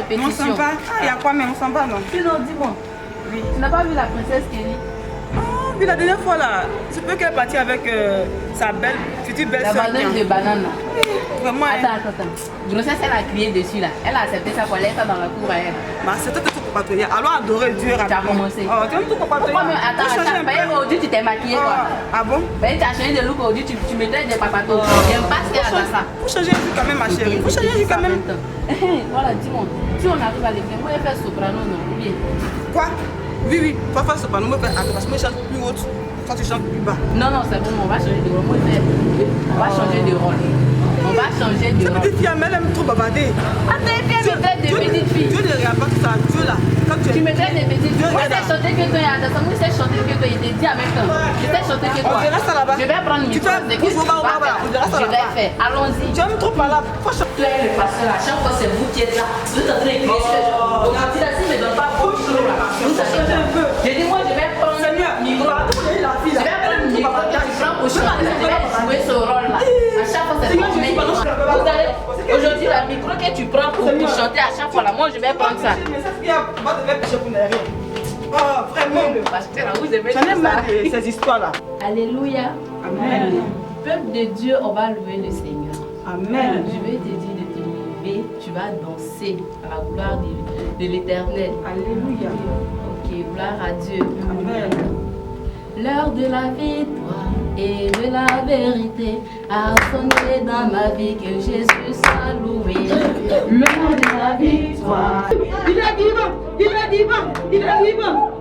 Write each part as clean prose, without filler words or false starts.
répétition. On s'en va. Il y a quoi même? On s'en va, non? Sinon, dis-moi. Oui. Tu n'as pas vu la princesse Kelly? Oh, puis la dernière fois là, c'est peu qu'elle est partie avec sa belle, future belle La soeur. vendeuse de bananes là. Vraiment. Attends. Grossesse, elle a crié dessus là. Elle a accepté ça pour aller ça dans la cour à elle. Mais c'était tout pour patrouiller. Alors adorer Dieu Tu as commencé. Oh, tu aimes tout pour patrouiller. Pourquoi même? Attends. Aujourd'hui, tu t'es maquillée quoi. Ah bon? Ben, tu as changé de look aujourd'hui, tu mettais des papatos. J'aime pas ce qu'elle a dans ça. Faut changer de vie quand même, ma chérie. Faut changer de vie quand même. Voilà, dis-moi. Si on arrive à l'école, moi, je vais faire soprano, non? Bien. Quoi? Oui. Faut faire soprano, moi, parce que moi, je chante plus haute. Toi, tu chantes plus bas. Non, c'est bon, on va changer de rôle. On va changer de rôle. On va changer de Cette rôle. petite fille, elle aime trop bavarder. Attends, et puis elle me traite de petite fille. Dieu ne regarde pas tout ça. Dieu là. Quand Tu me traites de petite fille. Moi, je sais chanter que toi, attends, moi, je sais chanter que toi. Il te dit en même temps. Je sais chanter que toi. On verra ça là-bas. Je vais prendre mes Tu fais choses. Qu'est-ce que tu vas faire? on verra ça Je vais là-bas. faire. Allons-y. Tu aimes trop par là. Faut changer. Toi et le pasteur, à chaque fois, c'est vous qui êtes là. Vous êtes en train de crier sur les gens. Donc, quand il a dit, ne donne pas beaucoup de là. Vous savez un peu. J'ai dit, moi, je vais prendre le micro. Je vais prendre le micro que tu prends pour chanter. Je vais jouer ce rôle-là. À chaque fois, c'est pour mes micros. Vous allez, aujourd'hui, le micro que tu prends pour chanter à chaque fois, là, moi, je vais prendre ça. Mais cette fille, va devoir pêcher pour rien. Oh, vraiment. Le pasteur, là, vous aimez J'en ai tout marre ça. de ces histoires-là. Alléluia. Amen. Peuple de Dieu, on va louer le Seigneur. Amen. Je vais te dire de te lever, tu vas danser à la gloire de l'Éternel. Alléluia. Ok, gloire à Dieu. Amen. L'heure de la victoire et de la vérité a sonné dans ma vie, que Jésus soit loué. L'heure de la victoire. Il est vivant. Il est vivant. Il est vivant.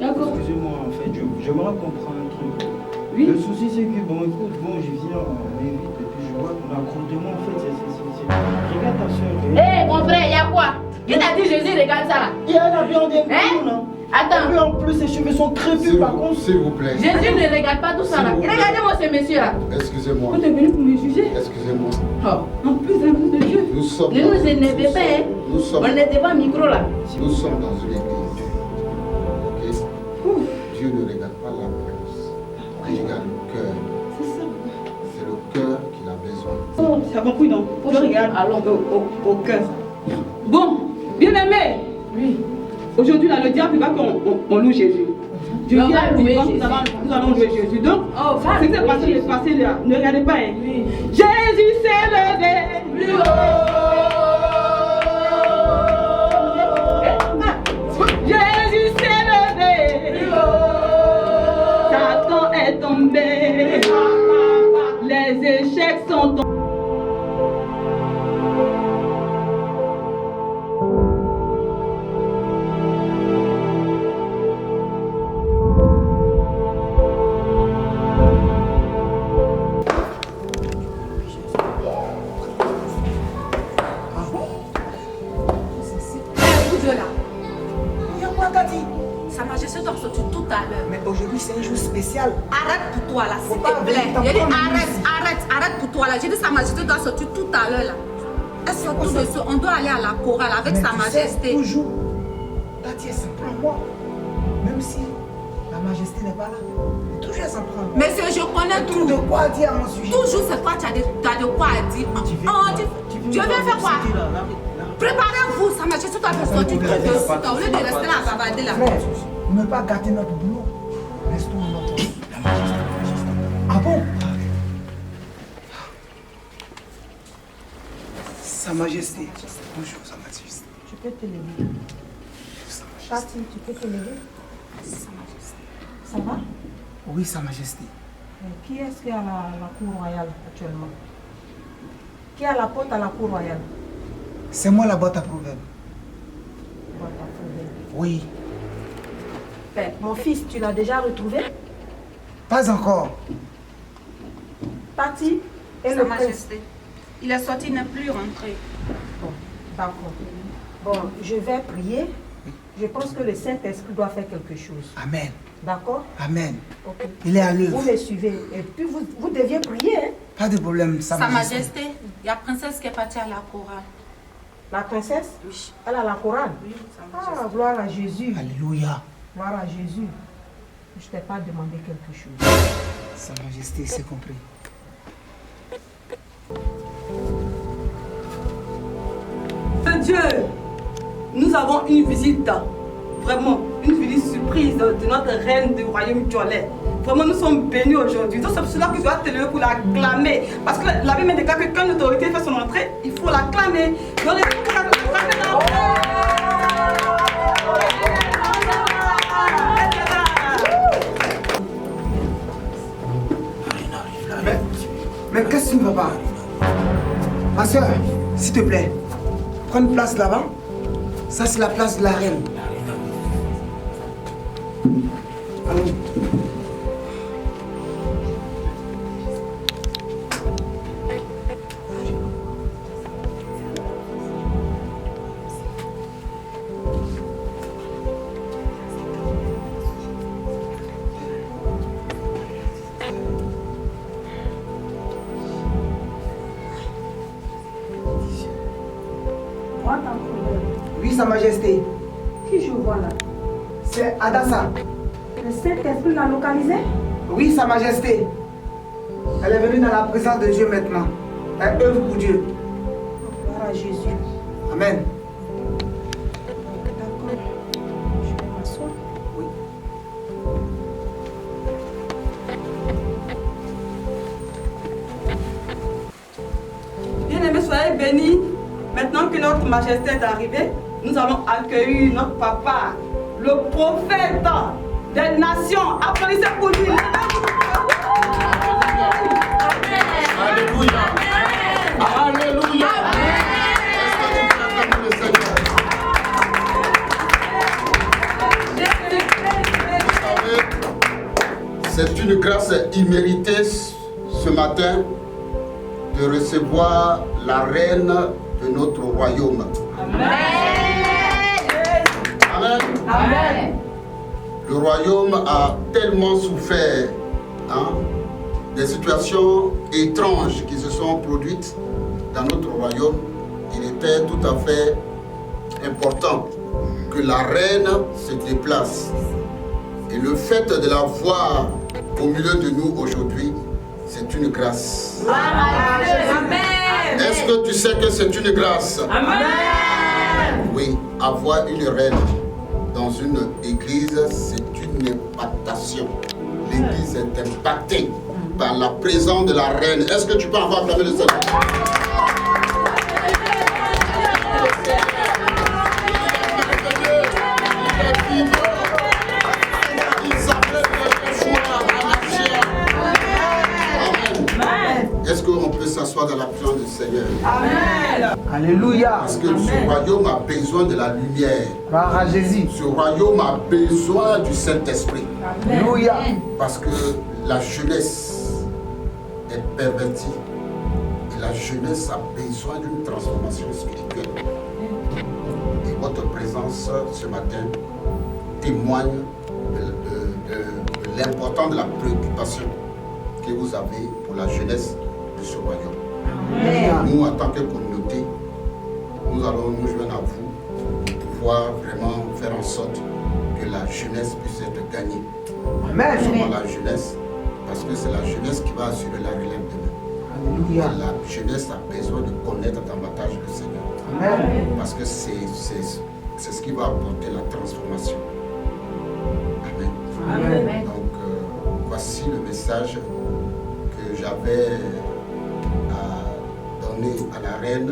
Excusez-moi, en fait, j'aimerais comprendre un truc. Oui. Le souci, c'est que, bon, écoute, je viens en invite et puis je vois ton accordement, en fait, c'est... Regarde ta soeur. Hé, mon frère, il y a quoi? Qui t'a dit Jésus, regarde ça là? Il y a un avion des Hein? non? Attends. Et puis en plus, ses cheveux sont crépus, par contre. S'il vous plaît. Jésus ne regarde pas tout ça là. Regardez-moi ce monsieur là. Excusez-moi. Vous êtes venu pour me juger. Excusez-moi. Oh. En plus, un peu de Dieu. Nous sommes. Ne nous énervez pas, hein. Nous sommes. On n'était pas micro là. Nous sommes dans une église. Ok? Dieu ne regarde pas l'apparence. Il regarde le cœur. C'est ça. C'est le cœur qu'il a besoin. Oh, ça va plus non. Je regarde Allons. au cœur. Bon, bien aimé. Oui. Aujourd'hui, là, le diable va qu'on loue Jésus. Dieu On va louer Jésus. Nous allons louer Jésus. Donc, Oh, va ce qui s'est louer passé, Jésus. le passé là. Ne regardez pas. Hein. Oui. Jésus s'est levé. Plus haut. Jésus s'est levé. Plus haut. Satan est tombé. Les échecs sont tombés. Sa Majesté doit sortir tout à l'heure. Mais aujourd'hui, c'est un jour spécial. Arrête pour toi là, s'il Faut pas te plaît. venir J'ai dit t'apprendre arrête pour toi là. J'ai dit Sa Majesté doit sortir tout à l'heure là. Elle sort tout de suite. On doit aller à la chorale avec Mais Sa tu Majesté. sais, toujours, Tati, elle s'en prend à moi. Même si la majesté n'est pas là. Mais toujours, elle s'en prend à moi. Mais je connais Tout de tout. quoi dire à mon sujet. Toujours c'est toi, tu as de quoi à dire. Tu viens faire quoi? Préparez-vous, Sa Majesté doit sortir tout de suite. Au lieu de rester là à bavarder là. Frère, ne pas gâter notre boulot. Restons en notre la majesté. Ah bon? Sa Majesté. Bonjour, Sa Majesté. Tu peux te lever. Tati, tu peux te lever. Ça va? Oui, Sa Majesté. Qui est-ce qui est à la cour royale actuellement? Qui est à la porte à la cour royale? C'est moi la boîte à proverbe. Bon, t'as trouvé. Oui. Ben, mon fils, tu l'as déjà retrouvé? Pas encore. Tati et Sa le prince. Majesté. Il est sorti, il n'est plus rentré. Bon, d'accord. Bon, je vais prier. Je pense que le Saint-Esprit doit faire quelque chose. Amen. D'accord? Amen. Ok. Il est à Vous l'œuvre. me suivez. Et puis vous deviez prier. Hein? Pas de problème, Sa Sa Majesté. Majesté, il y a princesse qui est partie à la chorale. La princesse, Oui. elle a la chorale. Oui, Sa Majesté. Ah, gloire à Jésus. Alléluia. Gloire à Jésus. Je t'ai pas demandé quelque chose. Sa Majesté, c'est compris. Dieu, nous avons une visite, vraiment, une visite surprise de notre reine du royaume Djolé. Vraiment, nous sommes bénis aujourd'hui. C'est pour cela que je dois te lever pour l'acclamer. Parce que la Bible me déclare que quand l'autorité fait son entrée, il faut l'acclamer. Donc, il faut l'acclamer dans Mais qu'est-ce qui ne va pas? Ma soeur, s'il te plaît, prends une place là-bas. Ça, c'est la place de la reine. Allons. Oui, Sa Majesté. Qui je vois là? C'est Adassa. Le Saint-Esprit l'a localisé? Oui, Sa Majesté. Elle est venue dans la présence de Dieu maintenant. Elle œuvre pour Dieu. Gloire à Jésus. Amen. D'accord. Je vais m'asseoir. Oui. Bien-aimés, soyez bénis. Maintenant que notre majesté est arrivée, nous allons accueillir notre papa, le prophète des nations. Applaudissez pour lui. Alléluia. Alléluia. C'est une grâce imméritée ce matin de recevoir la reine de notre royaume. Amen. Amen. Amen. Le royaume a tellement souffert des situations étranges qui se sont produites dans notre royaume. Il était tout à fait important que la reine se déplace. Et le fait de la voir au milieu de nous aujourd'hui, c'est une grâce. Amen. Est-ce que tu sais que c'est une grâce? Amen. Oui, avoir une reine dans une église, c'est une impactation. L'église est impactée par la présence de la reine. Est-ce que tu peux avoir acclamé le Seigneur? Est-ce qu'on peut s'asseoir dans la présence du Seigneur? Amen. Alléluia. Parce que ce royaume a besoin de la lumière. Gloire à Jésus. Ce royaume a besoin du Saint-Esprit. Alléluia. Parce que la jeunesse est pervertie. Et la jeunesse a besoin d'une transformation spirituelle. Et votre présence ce matin témoigne de l'importance de la préoccupation que vous avez pour la jeunesse de ce royaume. Amen. Nous, en tant que communauté, nous allons nous joindre à vous pour pouvoir vraiment faire en sorte que la jeunesse puisse être gagnée. Amen. Seulement la jeunesse, parce que c'est la jeunesse qui va assurer la relève demain. Alléluia. La jeunesse a besoin de connaître davantage le Seigneur. Amen. Parce que c'est ce qui va apporter la transformation. Amen. Amen. Donc, voici le message que j'avais à donner à la reine.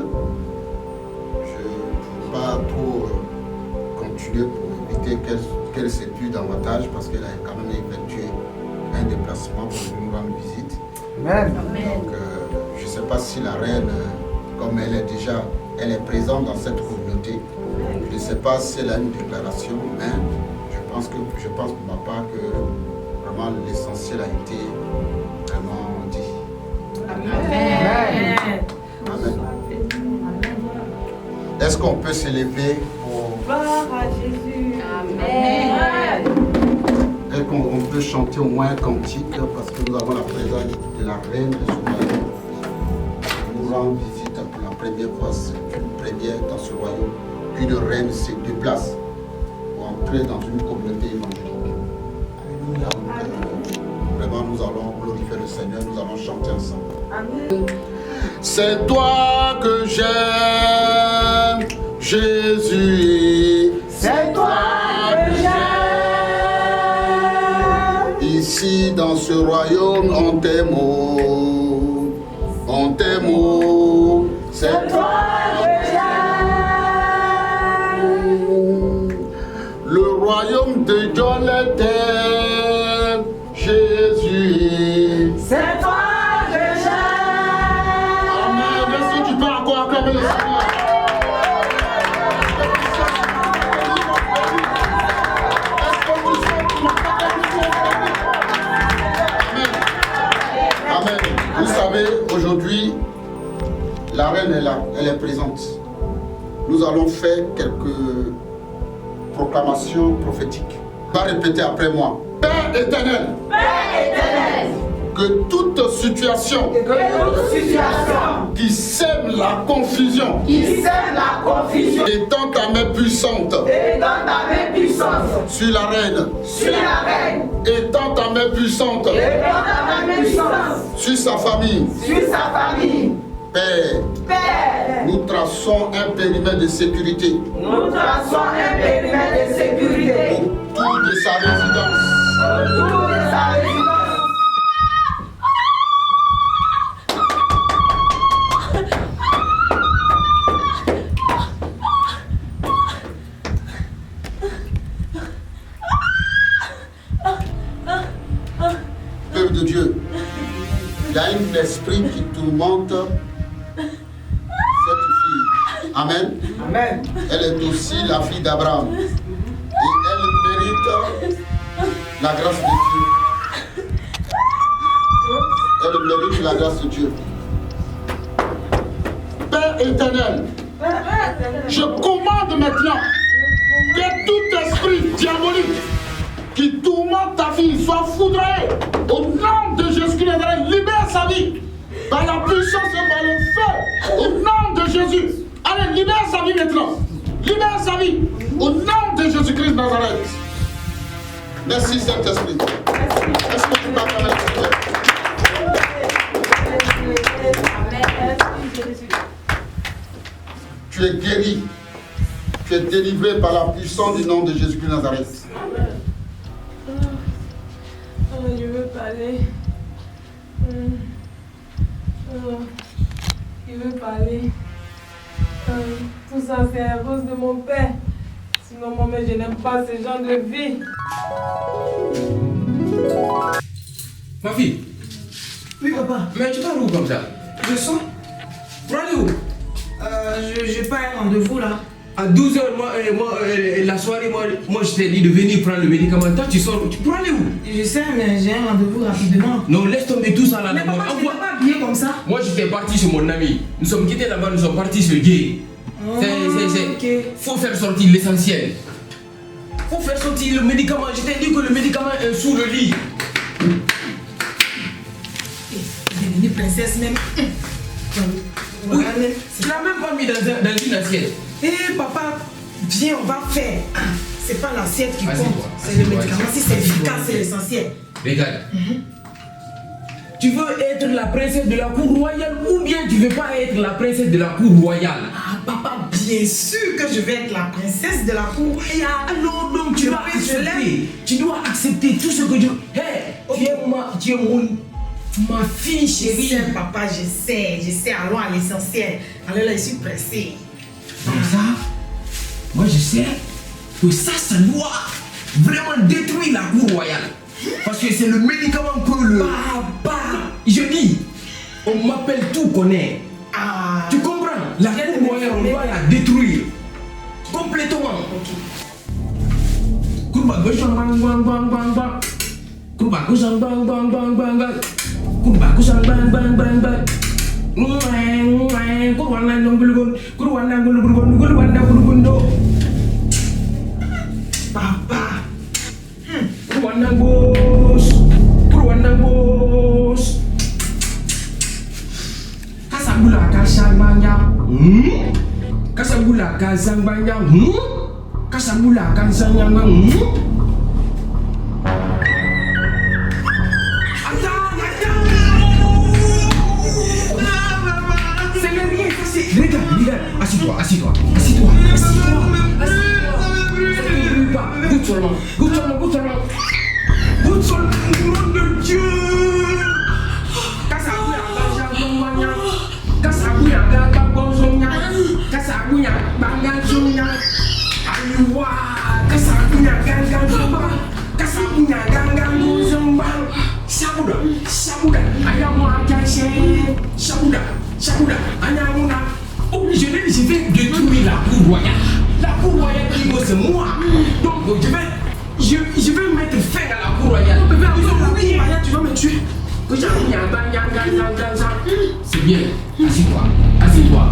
Je ne veux pas trop continuer pour éviter qu'elle s'épuise davantage parce qu'elle a quand même effectué un déplacement pour nous rendre visite. Amen. Donc, je ne sais pas si la reine, comme elle est présente dans cette communauté, je ne sais pas si elle a une déclaration, mais je pense pour ma part que vraiment l'essentiel a été vraiment dit. Amen. Amen. Est-ce qu'on peut s'élever pour... Gloire à Jésus. Amen. Est-ce qu'on peut chanter au moins un cantique parce que nous avons la présence de la reine de ce royaume. Nous rendons visite pour la première fois, c'est une première dans ce royaume. Une reine se déplace pour entrer dans une communauté évangélique. Donc, vraiment, nous allons glorifier le Seigneur, nous allons chanter ensemble. Amen. C'est toi que j'aime, Jésus, C'est toi que j'aime. ici dans ce royaume, on t'aime, on t'aime, c'est toi que j'aime. Le royaume de Dieu t'aime, Jésus. C'est toi que j'aime. Amen. Est-ce que tu peux encore acclamer le Seigneur? Amen. Vous savez, aujourd'hui, la reine est là, elle est présente. Nous allons faire quelques proclamations prophétiques. Va répéter après moi. Père éternel. Que toute situation qui sème la confusion étant ta main puissante sur la reine, étant ta main puissante sur sa famille, Père, nous traçons un périmètre de sécurité autour de sa résidence. Peuple de Dieu, il y a un esprit qui tourmente cette fille. Amen. Amen. Elle est aussi la fille d'Abraham. Et elle mérite la grâce de Dieu. Elle mérite la grâce de Dieu. Père éternel, je commande maintenant que tout esprit diabolique qui tourmente ta fille soit foudroyé. Au nom de Jésus-Christ, libère sa vie par la puissance et par le feu. Au nom de Jésus. Allez, libère sa vie maintenant. Libère sa vie. Au nom de Jésus-Christ de Nazareth. Merci Saint-Esprit. Est-ce que tu vas faire la Tu es guéri. Tu es délivré par la puissance du nom de Jésus-Christ de Nazareth. Je veux parler. Il veut parler. Tout ça, c'est à cause de mon père. Sinon, moi-même, je n'aime pas ce genre de vie. Ma fille. Oui, papa. Mais tu pars où comme ça? Je sors. Pour aller où? J'ai pas un rendez-vous là. À 12h, la soirée, moi je t'ai dit de venir prendre le médicament. Toi, tu sors. Tu peux aller où? Je sais, mais j'ai un rendez-vous rapidement. Non, laisse tomber tout ça là. Mais papa, tu n'es pas habillé comme ça. Moi, j'étais parti chez mon ami. Nous sommes quittés là-bas, nous sommes partis sur Gay. Ok. Faut faire sortir l'essentiel. Faut faire sortir le médicament. Je t'ai dit que le médicament est sous le lit. Devenue princesse même. Oui, tu l'as même pas mis dans une assiette. Papa, viens, on va faire. C'est pas l'assiette qui Vas-y, compte, toi. c'est le médicament. Si c'est efficace, c'est l'essentiel. Regarde. Tu veux être la princesse de la cour royale ou bien tu veux pas être la princesse de la cour royale? Ah, papa, bien sûr que je vais être la princesse de la cour royale. Non, tu dois accepter. Tu dois accepter tout ce que tu... Hey, tu es ma fille chérie. Je sais, papa, je sais. Allons à l'essentiel. Allez là, je suis pressée. Comme ça, moi je sais que ça doit vraiment détruire la cour royale. Parce que c'est le médicament que le... Papa! Je dis, on m'appelle tout connaît. Ah! Tu comprends? La cour royale, on doit la détruire. Complètement. Ok. Kurba gauche, bang bang bang bang bang. Kurba gauche, bang bang bang bang bang. Kurba gauche, bang bang bang bang. Papa! Kurwandang bos. Kasambula kasang banyak. Kasambula kasang banyak. Kasambula kasang yang Regarde, assis-toi. Je vais détruire la cour royale. La cour royale, c'est moi. Donc je vais mettre fin à la cour royale. Tu vas me tuer. C'est bien. Assieds-toi.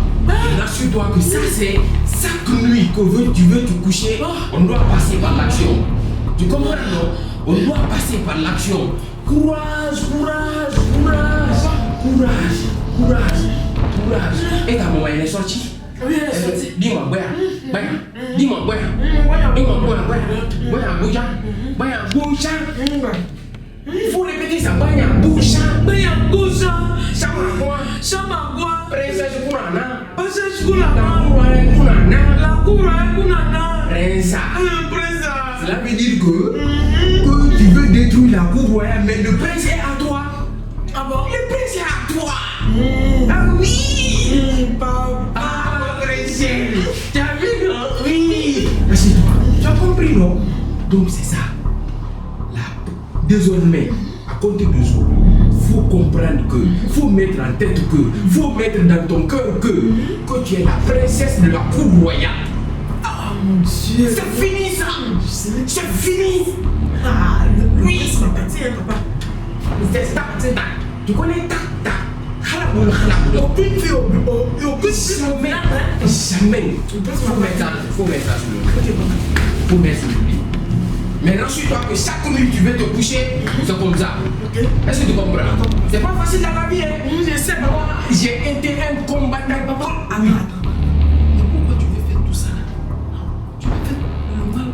Rassure-toi que ça c'est chaque nuit que tu veux te coucher, on doit passer par l'action. Tu comprends, non? On doit passer par l'action. Courage. Et ta maman, elle est sortie? Oui, elle est sortie. Dis-moi, il faut répéter ça. Princesse cela veut dire que tu veux détruire la cour royale, mais le prince est à toi. Ah bon? Le prince est à toi. Ah oui. Papa, princesse. Tu as vu, non? Oui. Assieds-toi. Tu as compris, non? Donc c'est ça. Là, désormais, à compter de jour, faut comprendre que, faut mettre en tête que, faut mettre dans ton cœur que tu es la princesse de la cour royale. Ah mon Dieu. C'est fini ça. C'est fini. Ah, oui. C'est ma partie, hein, papa. C'est tac. Tu connais tac. Aucune fille, aucune fille. Jamais. Faut mettre ça sur le lit. Mais rassure-toi que chaque nuit tu veux te coucher, c'est comme ça. Okay. Est-ce que tu comprends? C'est pas facile dans la vie, hein? Je sais, papa. J'ai été un combattant, papa. Ah, mais attends. Mais pourquoi tu veux faire tout ça là? Tu veux faire le mal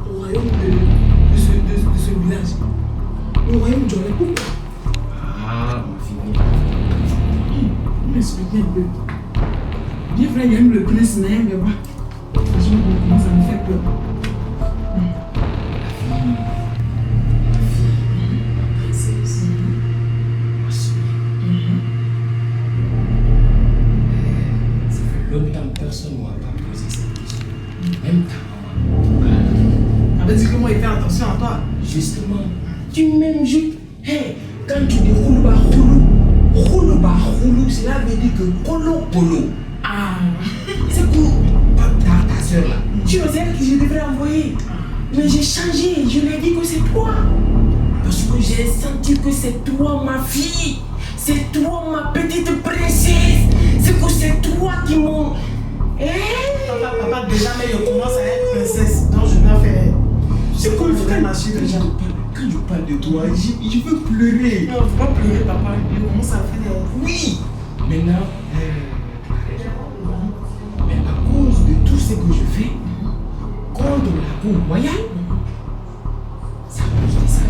au royaume de ce village. Au royaume de Jolé. Pourquoi? Ah, ma fille. M'explique un peu. Bien vrai, il y a même le prince, mais moi. Ça me fait peur. Longtemps, personne ne m'a pas posé cette question. Même ta maman. Ça veut dire que moi, il fait attention à toi. Justement, tu m'aimes juste. Hey, quand tu dis roulou, cela veut dire que polo. Ah, c'est cool. Pas ta soeur là. Tu es celle que je devrais envoyer. Mais j'ai changé, je lui ai dit que c'est toi. Parce que j'ai senti que c'est toi ma fille. C'est toi ma petite princesse. C'est que c'est toi qui m'ont... Papa, déjà, mais je commence à être princesse. Donc je dois faire... C'est comme ça. Quand je parle de toi, je veux pleurer. Non, il ne faut pas pleurer, papa. Je commence à faire des... Oui. Maintenant, mais à cause de tout ce que je fais contre la cour royale, c'est à cause de ça.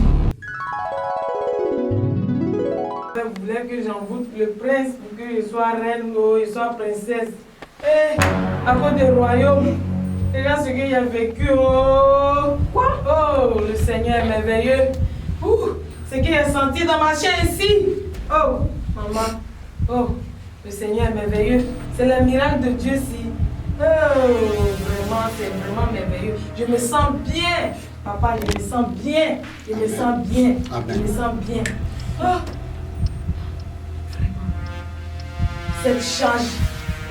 Vous voulez que j'envoûte le prince pour que je sois reine ou je sois princesse. À cause du royaume, regarde ce qu'il a vécu. Oh, quoi? Oh, le Seigneur est merveilleux. Ce qu'il a senti dans ma chair ici. Oh, maman. Oh, le Seigneur est merveilleux. C'est le miracle de Dieu ici. Oh, vraiment, c'est vraiment merveilleux. Je me sens bien. Papa, je me sens bien. Je me sens bien. Amen. Je me sens bien. Oh. Cette charge,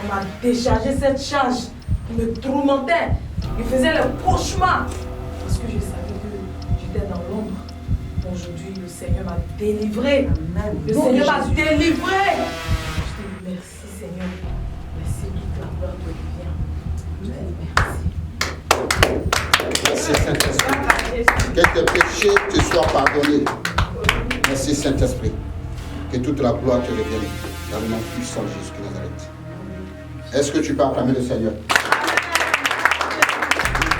on m'a déchargé cette charge qui me tourmentait. Je faisais le cauchemar parce que je savais que j'étais dans l'ombre. Aujourd'hui, le Seigneur m'a délivré. Amen. Le Seigneur m'a délivré. Je te dis merci, Seigneur. Merci, toute la gloire te revient. Merci Saint-Esprit. Que tes péchés te soient pardonnés. Merci Saint-Esprit. Que toute la gloire te revienne. Dans le nom puissant de Jésus de Nazareth. Est-ce que tu peux acclamer le Seigneur?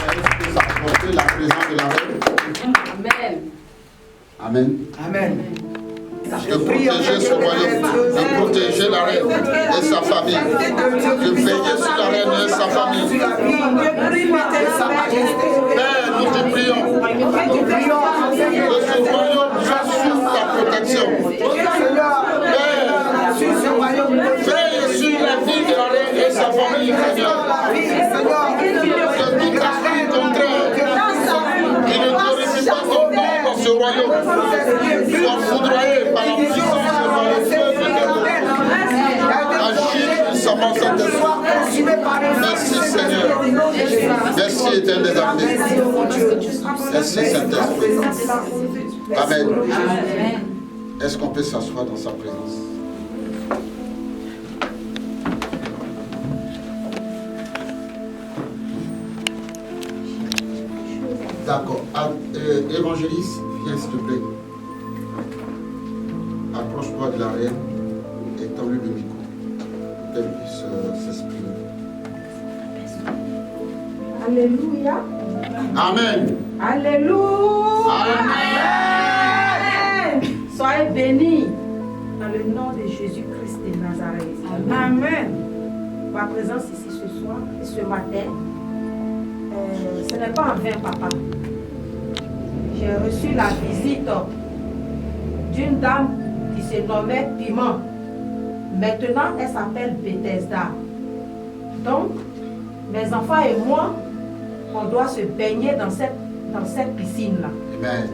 Est-ce que ça a porté la présence de la reine? Amen. Amen. Amen. De protéger ce royaume, de protéger la reine et sa famille, de veiller sur la reine et sa famille. Père, nous te prions que ce royaume soit sous ta protection. Père, veille sur la vie de la reine et sa famille, Seigneur. Que tout esprit contraire qui ne glorifie pas ton nom dans ce royaume soit foudroyé Éternel des armées. Merci Saint-Esprit. Amen. Est-ce qu'on peut s'asseoir dans sa présence? D'accord. Évangéliste, viens s'il te plaît. Approche-toi de l'arrière et tends-lui le micro. Qu'elle puisse s'exprimer. Alléluia. Amen. Alléluia. Amen. Soyez bénis dans le nom de Jésus-Christ de Nazareth. Amen. Ma présence ici ce soir et ce matin, ce n'est pas en vain, papa. J'ai reçu la visite d'une dame qui se nommait Piment. Maintenant, elle s'appelle Bethesda. Donc, mes enfants et moi, on doit se baigner dans cette piscine-là. Amen.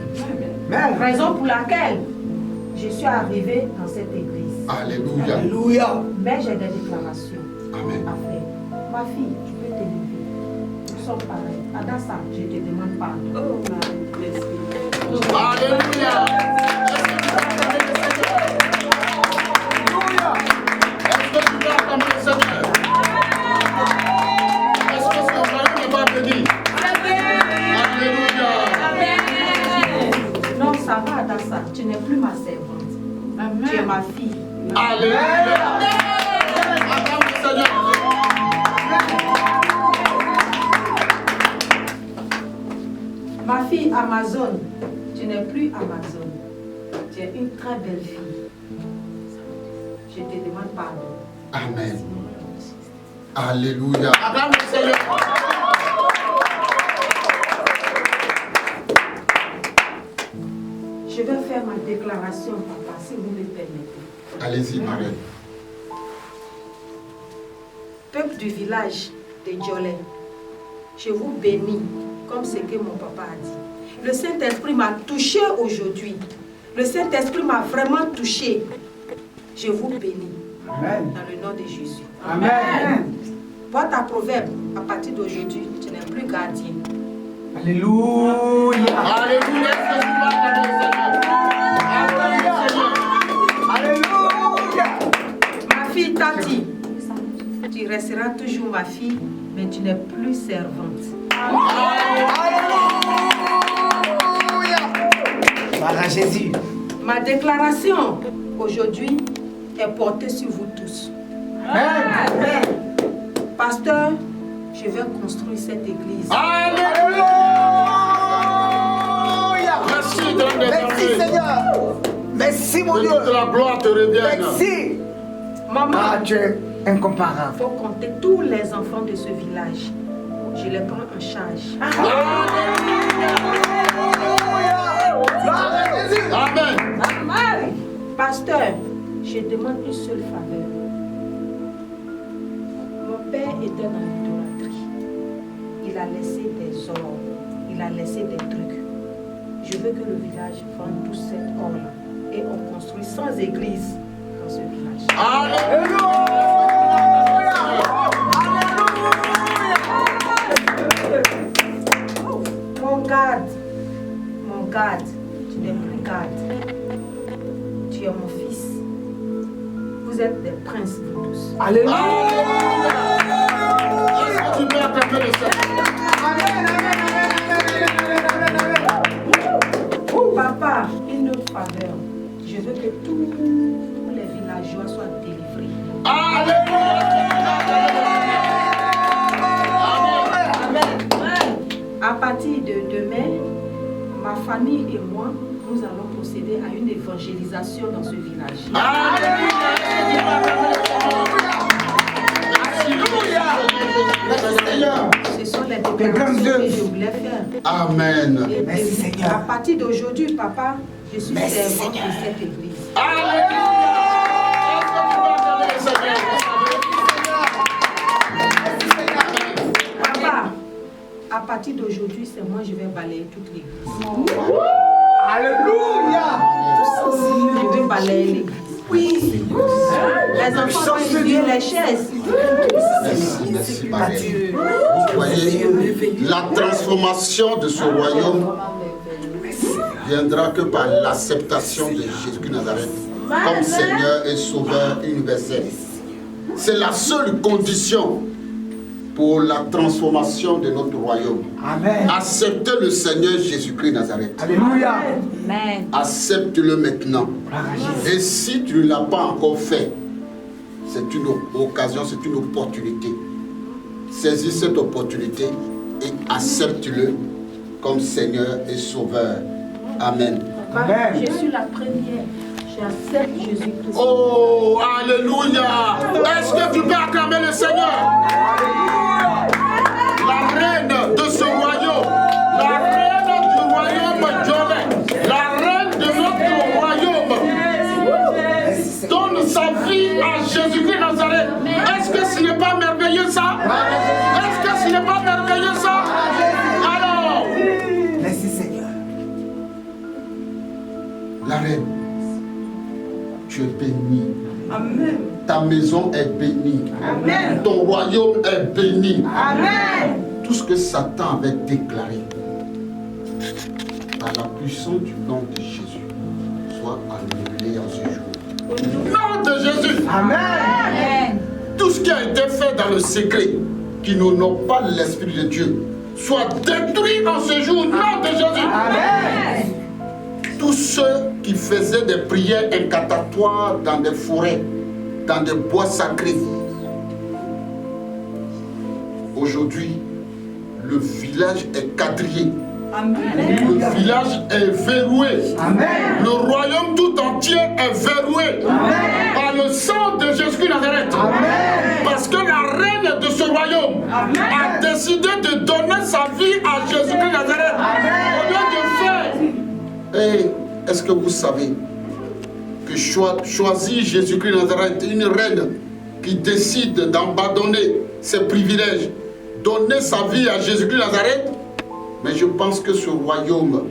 Raison pour laquelle je suis arrivée dans cette église. Alléluia. Alléluia. Mais j'ai des déclarations Amen. à faire. Ma fille, tu peux t'élever. Nous sommes pareils. Adassa, je te demande pardon. Oh, merci. Alléluia. Est-ce que tu peux acclamer le Seigneur? Est-ce que son mari n'est pas béni? Alléluia. Non, ça va, Adassa. Tu n'es plus ma servante. Tu es ma fille. Alléluia. Acclame le Seigneur. Ma fille Amazon, tu n'es plus Amazon. Tu es une très belle fille. Je te demande pardon. Amen. Alléluia. Acclame le Seigneur. Je vais faire ma déclaration, papa, si vous me permettez. Allez-y, Marie. Peuple du village de Djolé, je vous bénis comme ce que mon papa a dit. Le Saint-Esprit m'a touché aujourd'hui. Le Saint-Esprit m'a vraiment touché. Je vous bénis. Amen. Dans le nom de Jésus. Amen. Vois ta proverbe, à partir d'aujourd'hui, tu n'es plus gardien. Alléluia. Alléluia. Alléluia. Ma fille Tati, tu resteras toujours ma fille, mais tu n'es plus servante. Alléluia. Par Jésus. Ma déclaration aujourd'hui est portée sur vous tous. Amen. Pasteur, je vais construire cette église. Alléluia. Merci, Dieu. Merci Seigneur. Merci mon Que Dieu. toute la gloire te revienne. Merci. Maman, Ah, tu es il incomparable. faut compter tous les enfants de ce village. Je les prends en charge. Amen. Pasteur, je demande une seule faveur. Mon père était dans l'idolâtrie. Il a laissé des ors. Il a laissé des trucs. Je veux que le village vende tout cet or-là. Et on construit 100 églises dans ce village. Mon garde, tu n'es plus garde. Tu es mon fils. Vous êtes des princes, vous tous. Alléluia. Est-ce que tu peux acclamer le Seigneur? Papa, une autre faveur. Je veux que tous les villageois soient délivrés. À partir de demain, ma famille et moi, nous allons procéder à une évangélisation dans ce village. Ce sont les déclarations que je voulais faire. Amen. Et Merci, Seigneur. à partir d'aujourd'hui, papa, je suis servante de cette église. Papa, à partir d'aujourd'hui, c'est moi je vais balayer toute l'église. Alléluia. Je vais balayer l'église. Oui. les enfants vont étudier les chaises. Merci Marie. Vous voyez, la transformation de ce royaume viendra que par l'acceptation de Jésus-Christ Nazareth comme Seigneur et Sauveur universel. C'est la seule condition pour la transformation de notre royaume. Amen. Acceptez le Seigneur Jésus-Christ Nazareth. Alléluia. Amen. Accepte-le maintenant. Et si tu ne l'as pas encore fait, c'est une occasion, c'est une opportunité. Saisis cette opportunité et accepte-le comme Seigneur et Sauveur. Amen. Papa, je suis la première. J'accepte Jésus-Christ. Oh, alléluia. Est-ce que tu peux acclamer le Seigneur? La reine de ce royaume, la reine du royaume Jolet, la reine de notre royaume, donne sa vie à Jésus-Christ Nazareth. Est-ce que ce n'est pas merveilleux ça? Est-ce que ce n'est pas merveilleux ça? Alors, Merci Seigneur. la reine, tu es bénie. Amen. Ta maison est bénie. Amen. Ton royaume est béni. Amen. Tout ce que Satan avait déclaré par la puissance du nom de Jésus soit annulé en ce jour. Au nom de Jésus. Amen. Tout ce qui a été fait dans le secret, qui n'honore pas l'Esprit de Dieu, soit détruit en ce jour au nom de Jésus. Amen. Tous ceux qui faisaient des prières incantatoires dans des forêts, dans des bois sacrés, aujourd'hui, le village est quadrillé. Amen. Le village est verroué. Amen. Le royaume tout entier est verroué. Amen. Par le sang de Jésus-Christ Nazareth. Amen. Parce que la reine de ce royaume a décidé de donner sa vie à Jésus-Christ Nazareth. Au lieu de faire. Et est-ce que vous savez que choisir Jésus-Christ Nazareth, une reine qui décide d'abandonner ses privilèges, donner sa vie à Jésus-Christ Nazareth, mais je pense que ce royaume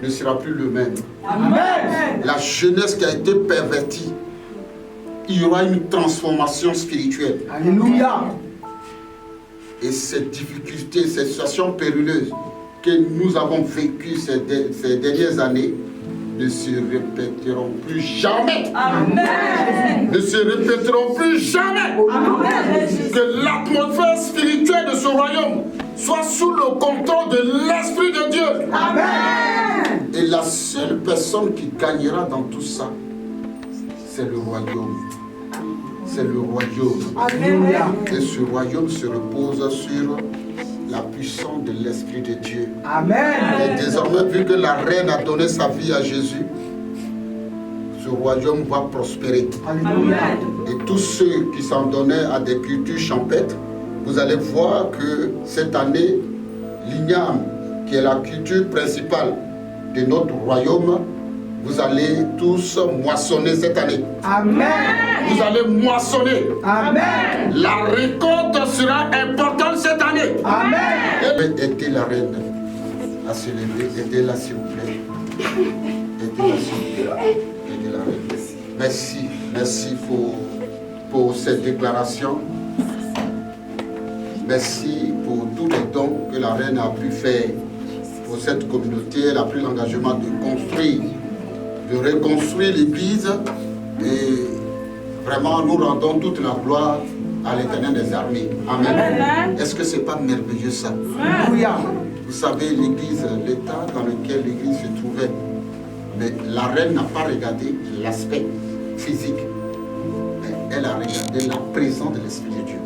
ne sera plus le même. Amen. La jeunesse qui a été pervertie, il y aura une transformation spirituelle. Alléluia. Et ces difficultés, ces situations périlleuses que nous avons vécues ces dernières années ne se répéteront plus jamais. Amen. Ne se répéteront plus jamais. Amen. Que l'atmosphère spirituelle de ce royaume soit sous le contrôle de l'Esprit de Dieu. Amen. Et la seule personne qui gagnera dans tout ça, c'est le royaume. C'est le royaume. Alléluia. Et ce royaume se repose sur la puissance de l'Esprit de Dieu. Amen. Et désormais, vu que la reine a donné sa vie à Jésus, ce royaume va prospérer. Alléluia. Et tous ceux qui s'en donnaient à des cultures champêtres, vous allez voir que cette année, l'igname, qui est la culture principale de notre royaume, vous allez tous moissonner cette année. Amen. Vous allez moissonner. Amen. La récolte sera importante cette année. Amen. Aidez la reine à se lever. Aidez-la s'il vous plaît. Aidez-la s'il vous plaît. Aidez la reine. Merci. Merci pour cette déclaration. Merci pour tous les dons que la reine a pu faire pour cette communauté. Elle a pris l'engagement de construire, de reconstruire l'église. Et vraiment, nous rendons toute la gloire à l'Éternel des armées. Amen. Est-ce que ce n'est pas merveilleux ça? Alléluia. Vous savez, l'église, l'état dans lequel l'église se trouvait, mais la reine n'a pas regardé l'aspect physique, mais elle a regardé la présence de l'Esprit de Dieu.